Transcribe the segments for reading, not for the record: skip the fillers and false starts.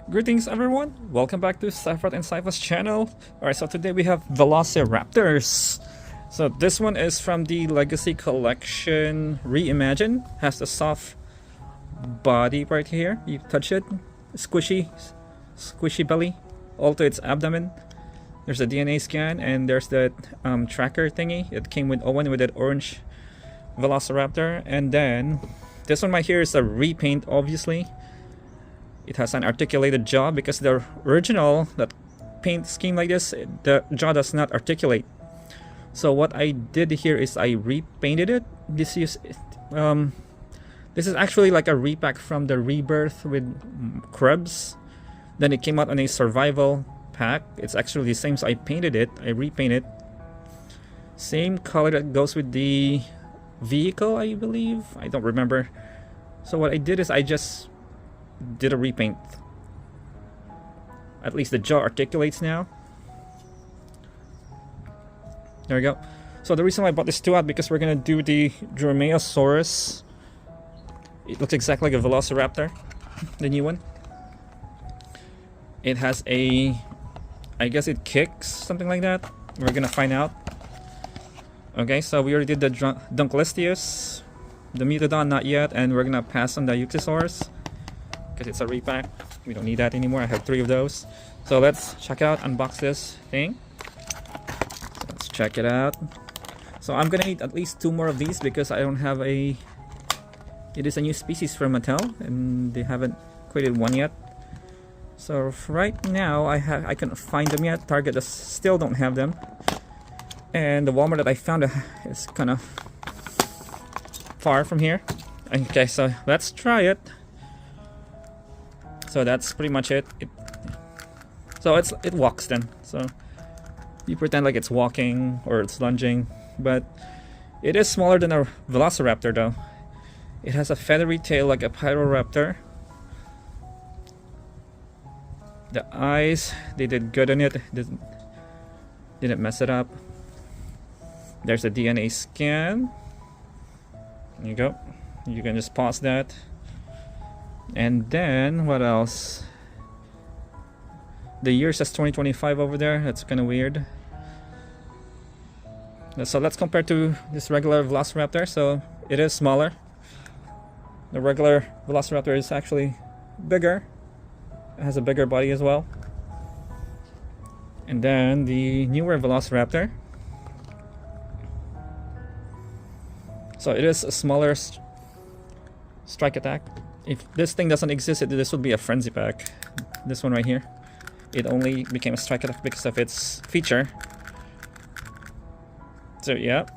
Greetings everyone, welcome back to Cypher and Cypher's channel. Alright, so today we have Velociraptors. So this one is from the Legacy Collection Reimagined. Has the soft body right here. You touch it, squishy belly, all to its abdomen. There's a DNA scan and there's that tracker thingy. It came with Owen with that orange Velociraptor. And then this one right here is a repaint, obviously. It has an articulated jaw because the original, that paint scheme like this, the jaw does not articulate. So what I did here is I repainted it. This is actually like a repack from the Rebirth with Krebs. Then it came out on a survival pack. It's actually the same, so I painted it. I repainted. Same color that goes with the vehicle, I believe. I don't remember. So what I did is I just did a repaint. At least the jaw articulates now. There we go. So the reason why I bought this two out because we're gonna do the DROMAEOSAURUS. It looks exactly like a Velociraptor, the new one. It has a, I guess it kicks, something like that. We're gonna find out. Okay, so we already did the Dunkleosteus, the Mutodon not yet, and we're gonna pass on the Euctosaurus because it's a repack. We don't need that anymore. I have 3 of those. So let's check out, unbox this thing. So let's check it out. So I'm gonna need at least 2 more of these because I don't have a, it is a new species from Mattel and they haven't created one yet. So right now I couldn't find them yet. Target still don't have them. And the Walmart that I found is kind of far from here. Okay, so let's try it. So that's pretty much it. So it walks then. So you pretend like it's walking or it's lunging, but it is smaller than a Velociraptor though. It has a feathery tail like a Pyroraptor. The eyes, they did good on it. Didn't mess it up. There's a DNA scan. There you go. You can just pause that. And then what else? The year says 2025 over there. That's kind of weird. So let's compare to this regular Velociraptor. So it is smaller. The regular Velociraptor is actually bigger. It has a bigger body as well. And then the newer Velociraptor. So it is a smaller strike attack. If this thing doesn't exist, this would be a frenzy pack. This one right here. It only became a strike attack because of its feature. So yeah.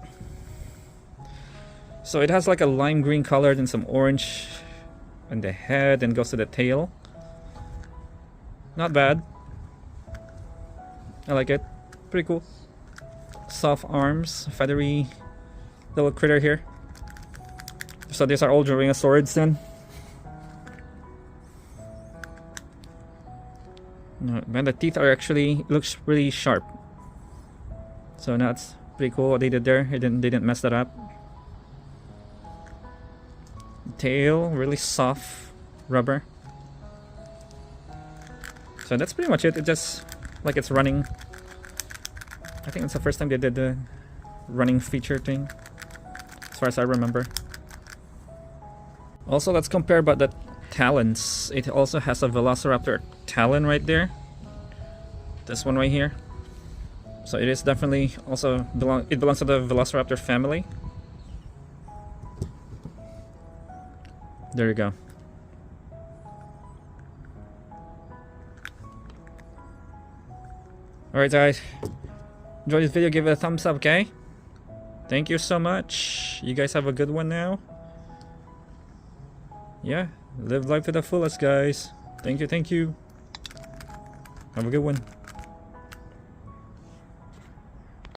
So it has like a lime green color and some orange on the head and goes to the tail. Not bad. I like it. Pretty cool. Soft arms, feathery little critter here. So these are all dromaeosaurids then. Man, the teeth are actually, looks really sharp. So that's pretty cool what they did there. They didn't mess that up. Tail, really soft rubber. So that's pretty much it. It just like it's running. I think it's the first time they did the running feature thing, as far as I remember. Also, let's compare about the talons. It also has a Velociraptor talon right there. This one right here. So it is definitely also it belongs to the Velociraptor family. There you go. Alright guys, enjoy this video, give it a thumbs up, okay? Thank you so much. You guys have a good one now. Yeah, live life to the fullest, guys. Thank you. Have a good one.